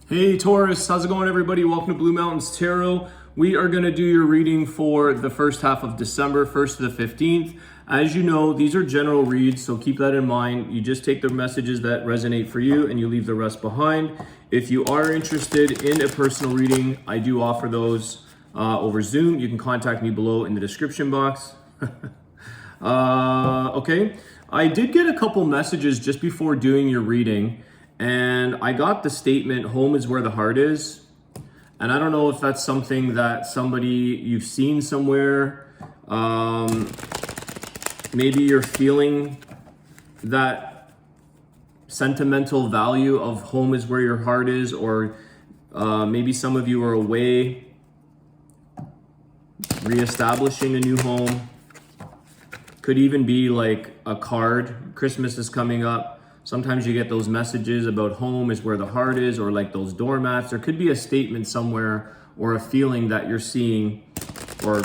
Hey Taurus, how's it going everybody? Welcome to Blue Mountains Tarot. We are going to do your reading for the first half of December, 1st to the 15th. As you know, these are general reads, so keep that in mind. You just take the messages that resonate for you and you leave the rest behind. If you are interested in a personal reading, I do offer those over Zoom. You can contact me below in the description box. Okay, I did get a couple messages just before doing your reading. And I got the statement, home is where the heart is. And I don't know if that's something that somebody you've seen somewhere. Maybe you're feeling that sentimental value of home is where your heart is, or maybe some of you are away, reestablishing a new home. Could even be like a card. Christmas is coming up. Sometimes you get those messages about home is where the heart is, or like those doormats. There could be a statement somewhere or a feeling that you're seeing, or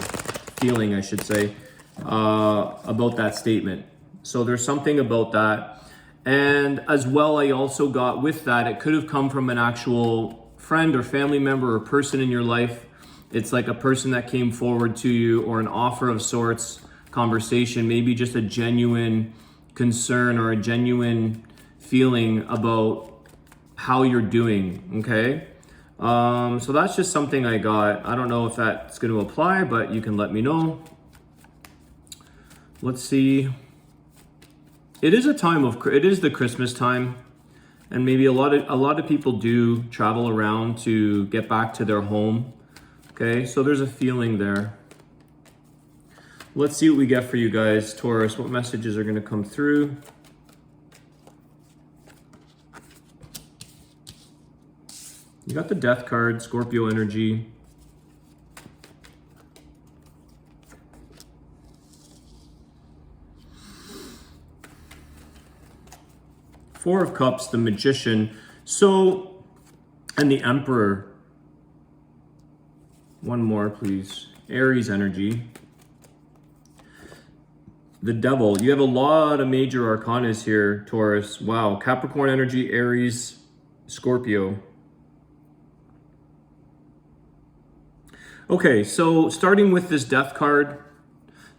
feeling, I should say, about that statement. So there's something about that. And as well, I also got with that, it could have come from an actual friend or family member or person in your life. It's like a person that came forward to you, or an offer of sorts, conversation, maybe just a genuine concern or a genuine feeling about how you're doing, okay? So that's just something I got. I don't know if that's going to apply, but you can let me know. Let's see. It is it is the Christmas time, and maybe a lot of people do travel around to get back to their home. Okay, so there's a feeling there. Let's see what we get for you guys, Taurus. What messages are going to come through? You got the Death card, Scorpio energy. Four of Cups, the Magician. So, and the Emperor. One more, please. Aries energy. The Devil. You have a lot of major arcanas here, Taurus. Wow. Capricorn energy, Aries, Scorpio. Okay, so starting with this Death card,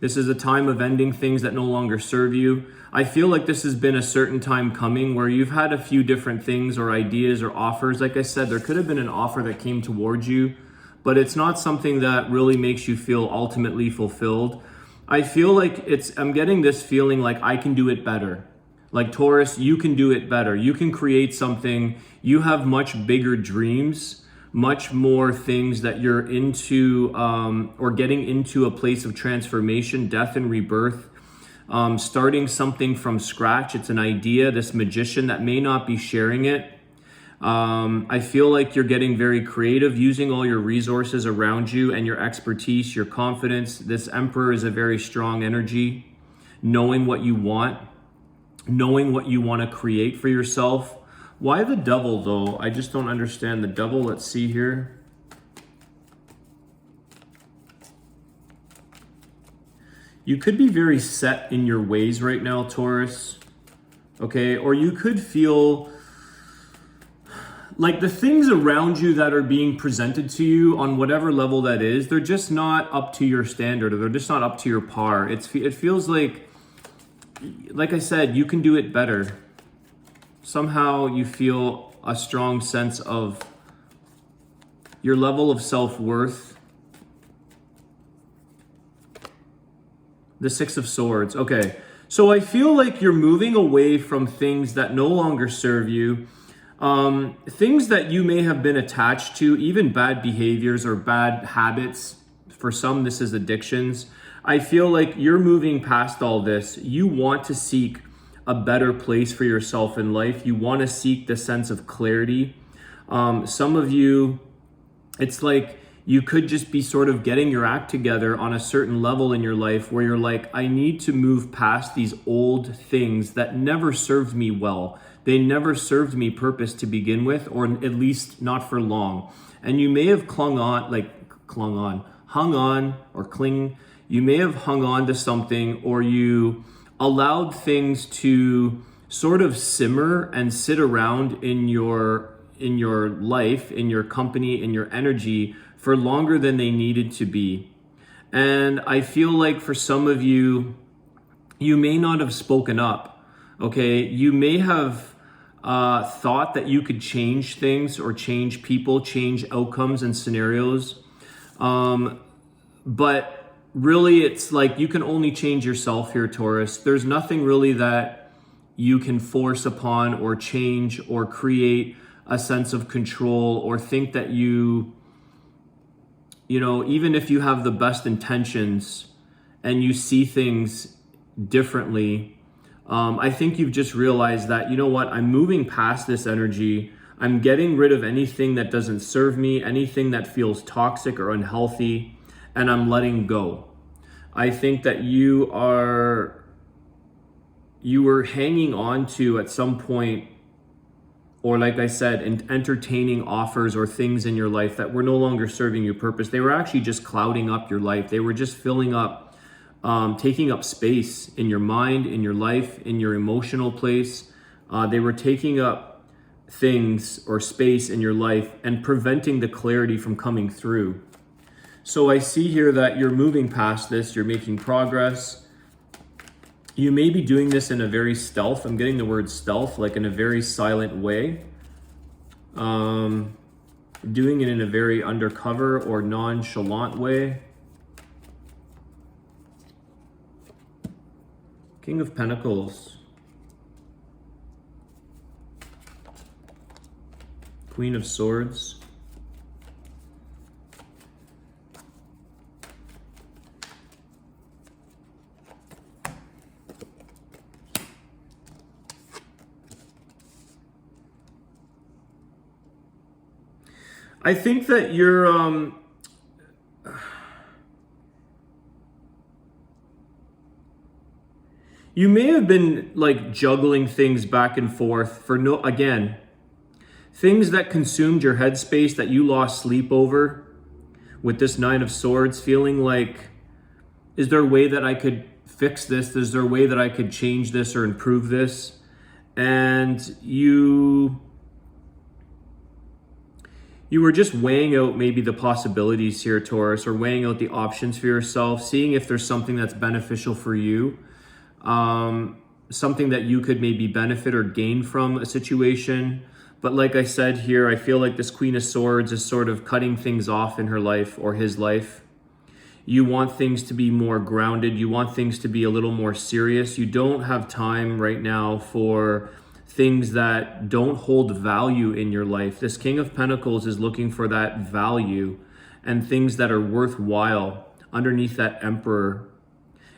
this is a time of ending things that no longer serve you. I feel like this has been a certain time coming where you've had a few different things or ideas or offers. Like I said, there could have been an offer that came towards you, but it's not something that really makes you feel ultimately fulfilled. I feel like I'm getting this feeling like I can do it better. Like Taurus, you can do it better. You can create something. You have much bigger dreams, much more things that you're into, or getting into a place of transformation, death and rebirth, starting something from scratch. It's an idea, this Magician that may not be sharing it. I feel like you're getting very creative, using all your resources around you and your expertise, your confidence. This Emperor is a very strong energy, knowing what you want to create for yourself. Why the Devil though? I just don't understand the Devil. Let's see here. You could be very set in your ways right now, Taurus. Okay, or you could feel like the things around you that are being presented to you on whatever level that is, they're just not up to your standard, or they're just not up to your par. It feels like I said, you can do it better. Somehow you feel a strong sense of your level of self-worth. The Six of Swords. Okay, so I feel like you're moving away from things that no longer serve you. Things that you may have been attached to, even bad behaviors or bad habits. For some, this is addictions. I feel like you're moving past all this. You want to seek a better place for yourself in life. You want to seek the sense of clarity. Some of you, it's like you could just be sort of getting your act together on a certain level in your life where you're like, I need to move past these old things that never served me well. They never served me purpose to begin with, or at least not for long. And you may have hung on, you may have hung on to something, or you allowed things to sort of simmer and sit around in your in your life, in your company, in your energy for longer than they needed to be. And I feel like for some of you, you may not have spoken up, okay? You may have thought that you could change things or change people, change outcomes and scenarios. But really, it's like you can only change yourself here, Taurus. There's nothing really that you can force upon or change or create a sense of control or think that you know, even if you have the best intentions and you see things differently, I think you've just realized that, you know what, I'm moving past this energy. I'm getting rid of anything that doesn't serve me, anything that feels toxic or unhealthy, and I'm letting go. I think that you were hanging on to at some point, or like I said, entertaining offers or things in your life that were no longer serving you purpose. They were actually just clouding up your life. They were just filling up, taking up space in your mind, in your life, in your emotional place. They were taking up things or space in your life and preventing the clarity from coming through. So I see here that you're moving past this, you're making progress. You may be doing this in a very stealth, I'm getting the word stealth, like in a very silent way. Doing it in a very undercover or nonchalant way. King of Pentacles. Queen of Swords. I think that you're you may have been like juggling things back and forth for things that consumed your headspace that you lost sleep over with this Nine of Swords, feeling like, is there a way that I could fix this? Is there a way that I could change this or improve this? And you were just weighing out maybe the possibilities here, Taurus, or weighing out the options for yourself, seeing if there's something that's beneficial for you, something that you could maybe benefit or gain from a situation. But like I said here, I feel like this Queen of Swords is sort of cutting things off in her life or his life. You want things to be more grounded. You want things to be a little more serious. You don't have time right now for things that don't hold value in your life. This King of Pentacles is looking for that value and things that are worthwhile underneath that Emperor.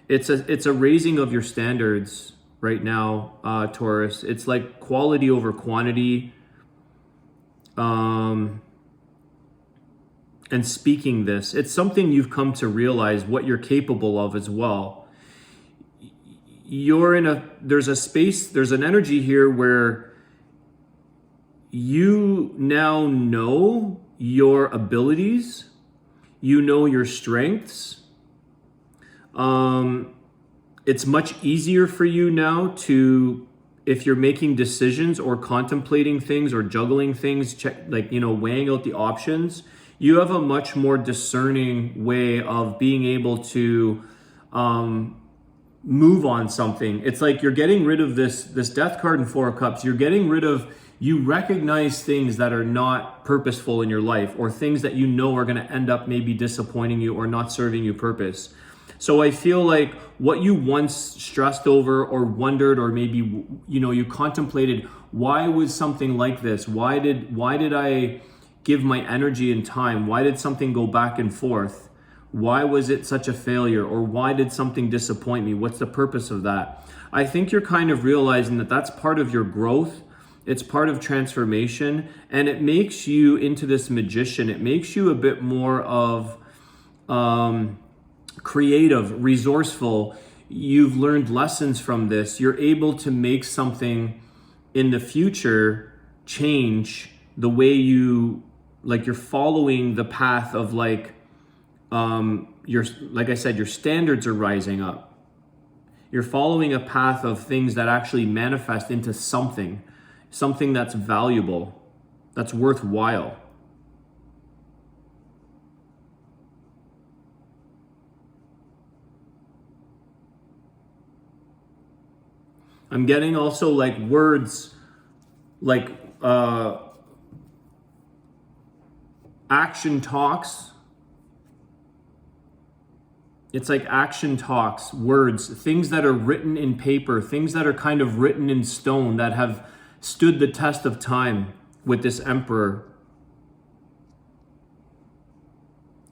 It's a raising of your standards right now, Taurus. It's like quality over quantity. And speaking this, it's something you've come to realize what you're capable of as well. There's a space, there's an energy here where you now know your abilities, you know your strengths. It's much easier for you now to, if you're making decisions or contemplating things or juggling things, weighing out the options, you have a much more discerning way of being able to move on something. It's like you're getting rid of this Death card and Four of Cups. You're getting rid of, you recognize things that are not purposeful in your life or things that you know are going to end up maybe disappointing you or not serving you purpose. So I feel like what you once stressed over or wondered, or maybe, you contemplated, why was something like this? Why did I give my energy and time? Why did something go back and forth? Why was it such a failure? Or why did something disappoint me? What's the purpose of that? I think you're kind of realizing that that's part of your growth. It's part of transformation, and it makes you into this magician. It makes you a bit more of creative, resourceful. You've learned lessons from this. You're able to make something in the future change the way you're following the path of like I said, your standards are rising up. You're following a path of things that actually manifest into something that's valuable. that's worthwhile. I'm getting also like words like action talks. It's like action talks, words, things that are written in paper, things that are kind of written in stone that have stood the test of time with this Emperor.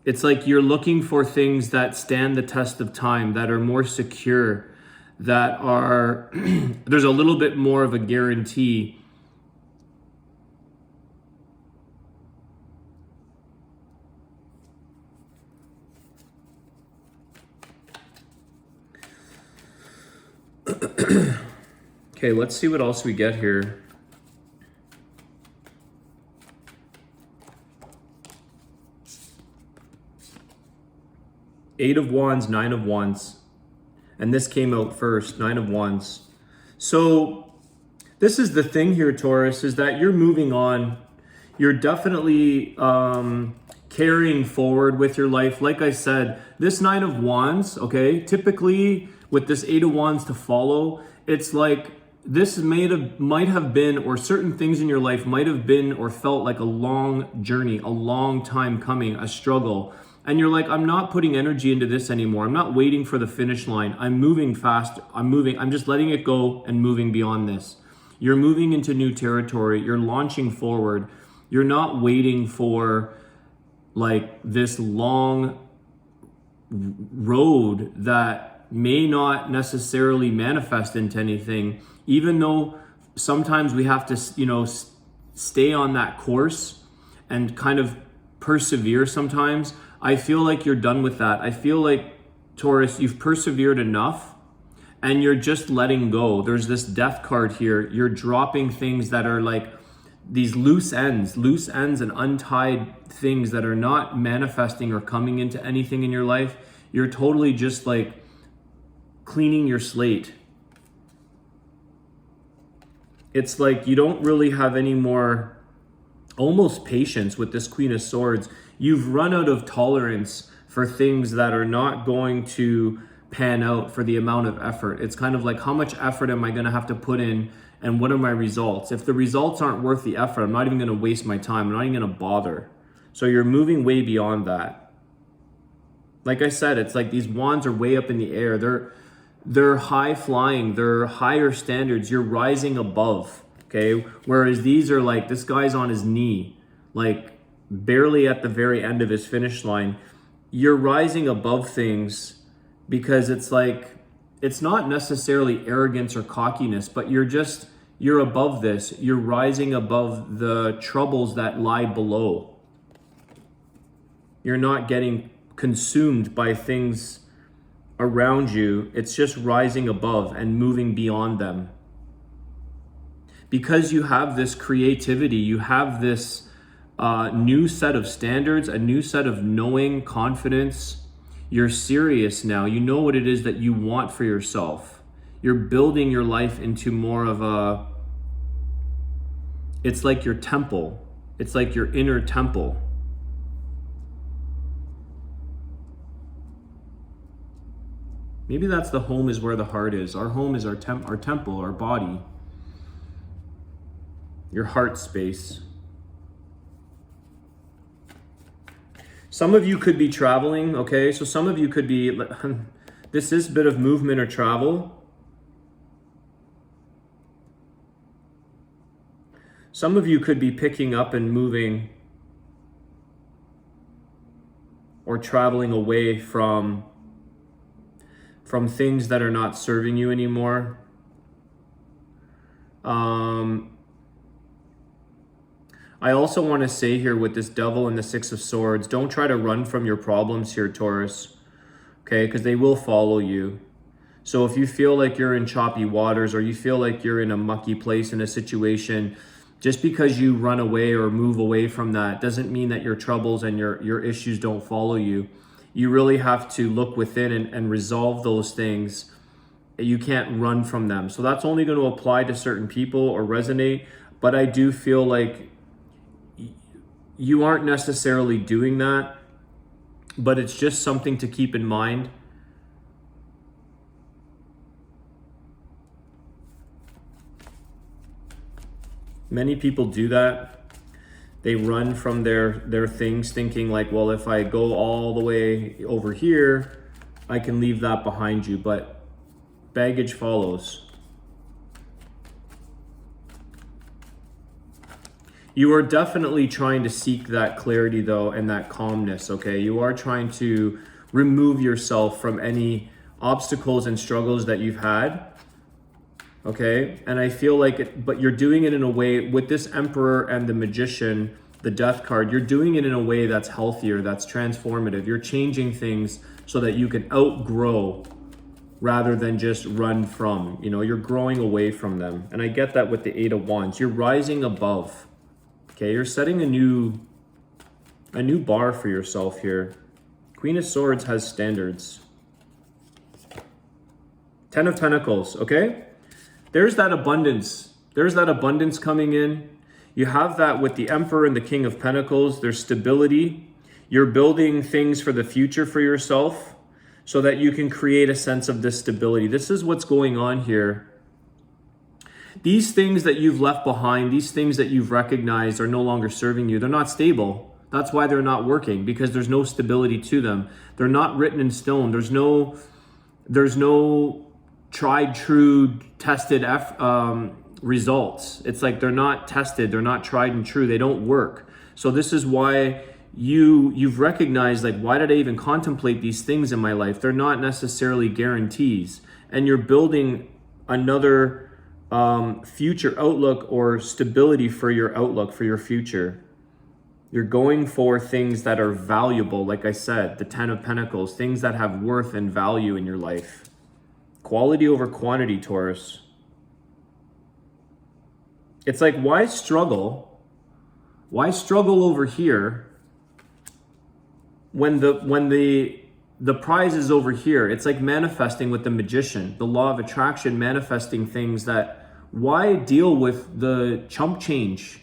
It's like you're looking for things that stand the test of time, that are more secure, that are, there's a little bit more of a guarantee. Okay, let's see what else we get here. Eight of Wands, Nine of Wands. And this came out first, Nine of Wands. So this is the thing here, Taurus, is that you're moving on. You're definitely carrying forward with your life. Like I said, this Nine of Wands, okay, typically with this Eight of Wands to follow, it's like this might have been, or certain things in your life might have been or felt like a long journey, a long time coming, a struggle. And you're like, I'm not putting energy into this anymore. I'm not waiting for the finish line. I'm moving fast. I'm just letting it go and moving beyond this. You're moving into new territory. You're launching forward. You're not waiting for like this long road that may not necessarily manifest into anything, even though sometimes we have to, stay on that course and kind of persevere sometimes. I feel like you're done with that. I feel like, Taurus, you've persevered enough and you're just letting go. There's this death card here. You're dropping things that are like these loose ends and untied things that are not manifesting or coming into anything in your life. You're totally just like cleaning your slate. It's like you don't really have any more almost patience with this Queen of Swords. You've run out of tolerance for things that are not going to pan out for the amount of effort. It's kind of like, how much effort am I going to have to put in and what are my results? If the results aren't worth the effort, I'm not even going to waste my time. I'm not even going to bother. So you're moving way beyond that. Like I said, it's like these wands are way up in the air. They're high flying. They're higher standards. You're rising above, okay? Whereas these are like, this guy's on his knee, like barely at the very end of his finish line. You're rising above things because it's like, it's not necessarily arrogance or cockiness, but you're above this. You're rising above the troubles that lie below. You're not getting consumed by things around you. It's just rising above and moving beyond them. Because you have this creativity, you have this new set of standards, a new set of knowing, confidence. You're serious now. You know what it is that you want for yourself. You're building your life into more of it's like your temple. It's like your inner temple. Maybe that's the home is where the heart is. Our home is our temple, our body. Your heart space. Some of you could be traveling, okay? So some of you could be, this is a bit of movement or travel. Some of you could be picking up and moving or traveling away from things that are not serving you anymore. I also want to say here with this Devil and the Six of Swords, don't try to run from your problems here, Taurus, okay? Because they will follow you. So if you feel like you're in choppy waters or you feel like you're in a mucky place in a situation, just because you run away or move away from that doesn't mean that your troubles and your issues don't follow you. You really have to look within and resolve those things. You can't run from them. So that's only going to apply to certain people or resonate. But I do feel like you aren't necessarily doing that, but it's just something to keep in mind. Many people do that. They run from their things thinking like, well, if I go all the way over here, I can leave that behind you, but baggage follows. You are definitely trying to seek that clarity though, and that calmness, okay? You are trying to remove yourself from any obstacles and struggles that you've had, okay? And I feel like it, but you're doing it in a way with this Emperor and the Magician, the Death card, you're doing it in a way that's healthier, that's transformative. You're changing things so that you can outgrow rather than just run from, you know, you're growing away from them. And I get that with the Eight of Wands. You're rising above, okay? You're setting a new bar for yourself here. Queen of Swords has standards. Ten of Pentacles, okay? There's that abundance. There's that abundance coming in. You have that with the Emperor and the King of Pentacles. There's stability. You're building things for the future for yourself so that you can create a sense of this stability. This is what's going on here. These things that you've left behind, these things that you've recognized are no longer serving you. They're not stable. That's why they're not working, because there's no stability to them. They're not written in stone. There's no tried, true, tested results. It's like they're not tested, they're not tried and true, they don't work. So this is why you've recognized, like, why did I even contemplate these things in my life? They're not necessarily guarantees. And you're building another future outlook or stability for your outlook, for your future. You're going for things that are valuable, like I said, the Ten of Pentacles, things that have worth and value in your life. Quality over quantity, Taurus. It's like, why struggle? Why struggle over here when the prize is over here? It's like manifesting with the Magician, the law of attraction, manifesting things that, why deal with the chump change?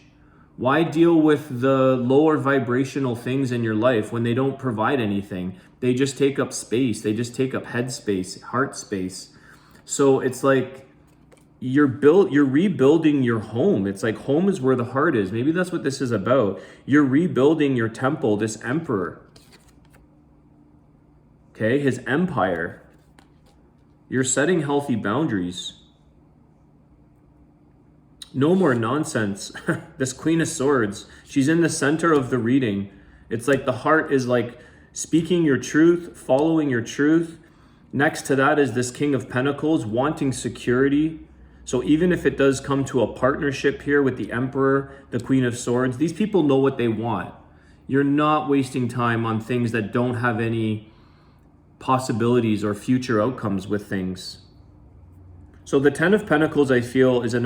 Why deal with the lower vibrational things in your life when they don't provide anything? They just take up space. They just take up head space, heart space. So it's like you're rebuilding your home. It's like home is where the heart is. Maybe that's what this is about. You're rebuilding your temple, this Emperor. Okay, his empire. You're setting healthy boundaries. No more nonsense. This Queen of Swords, she's in the center of the reading. It's like the heart is like speaking your truth, following your truth. Next to that is this King of Pentacles, wanting security. So even if it does come to a partnership here with the Emperor, the Queen of Swords, these people know what they want. You're not wasting time on things that don't have any possibilities or future outcomes with things. So the Ten of Pentacles, I feel, is a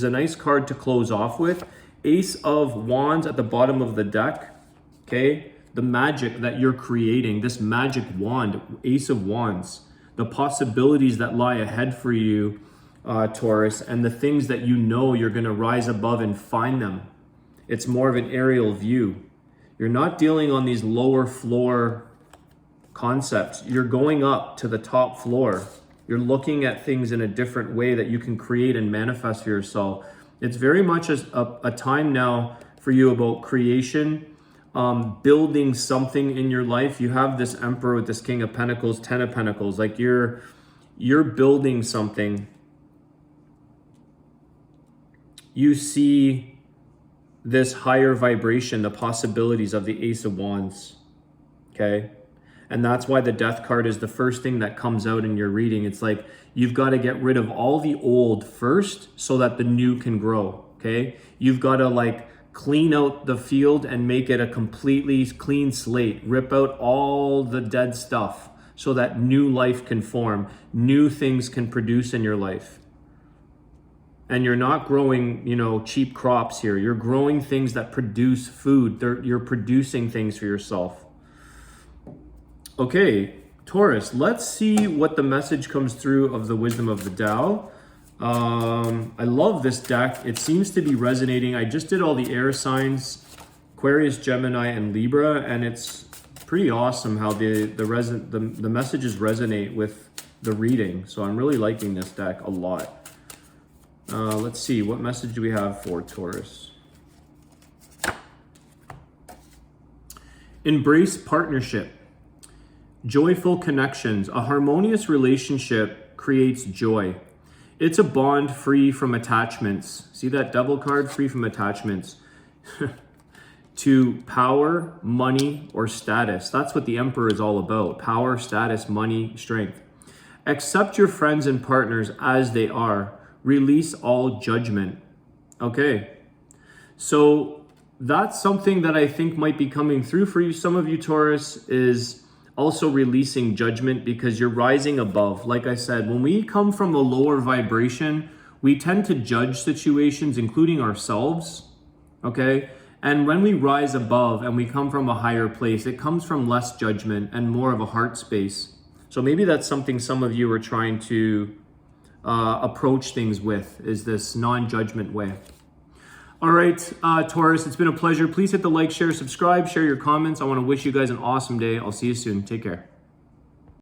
nice card to close off with. Ace of Wands at the bottom of the deck, okay? The magic that you're creating, this magic wand, Ace of Wands, the possibilities that lie ahead for you, Taurus, and the things that you know you're going to rise above and find them. It's more of an aerial view. You're not dealing on these lower floor concepts. You're going up to the top floor. You're looking at things in a different way that you can create and manifest for yourself. It's very much a time now for you about creation, building something in your life. You have this Emperor with this King of Pentacles, Ten of Pentacles. Like you're building something. You see this higher vibration, the possibilities of the Ace of Wands, okay? And that's why the Death card is the first thing that comes out in your reading. It's like you've got to get rid of all the old first so that the new can grow, okay? You've got to like clean out the field and make it a completely clean slate. Rip out all the dead stuff so that new life can form. New things can produce in your life. And you're not growing, cheap crops here. You're growing things that produce food. You're producing things for yourself. Okay, Taurus, let's see what the message comes through of the Wisdom of the Tao. I love this deck. It seems to be resonating. I just did all the air signs Aquarius, Gemini, and Libra, and it's pretty awesome how the messages resonate with the reading. So I'm really liking this deck a lot. Let's see, what message do we have for Taurus? Embrace partnership. Joyful connections. A harmonious relationship creates joy. It's a bond free from attachments. See that Devil card? Free from attachments. To power, money, or status. That's what the Emperor is all about. Power, status, money, strength. Accept your friends and partners as they are. Release all judgment. Okay. So that's something that I think might be coming through for you. Some of you, Taurus, is also releasing judgment because you're rising above. Like I said, when we come from a lower vibration, we tend to judge situations, including ourselves. Okay. And when we rise above and we come from a higher place, it comes from less judgment and more of a heart space. So maybe that's something some of you are trying to approach things with, is this non-judgment way. All right, Taurus, it's been a pleasure. Please hit the like, share, subscribe, share your comments. I want to wish you guys an awesome day. I'll see you soon. Take care.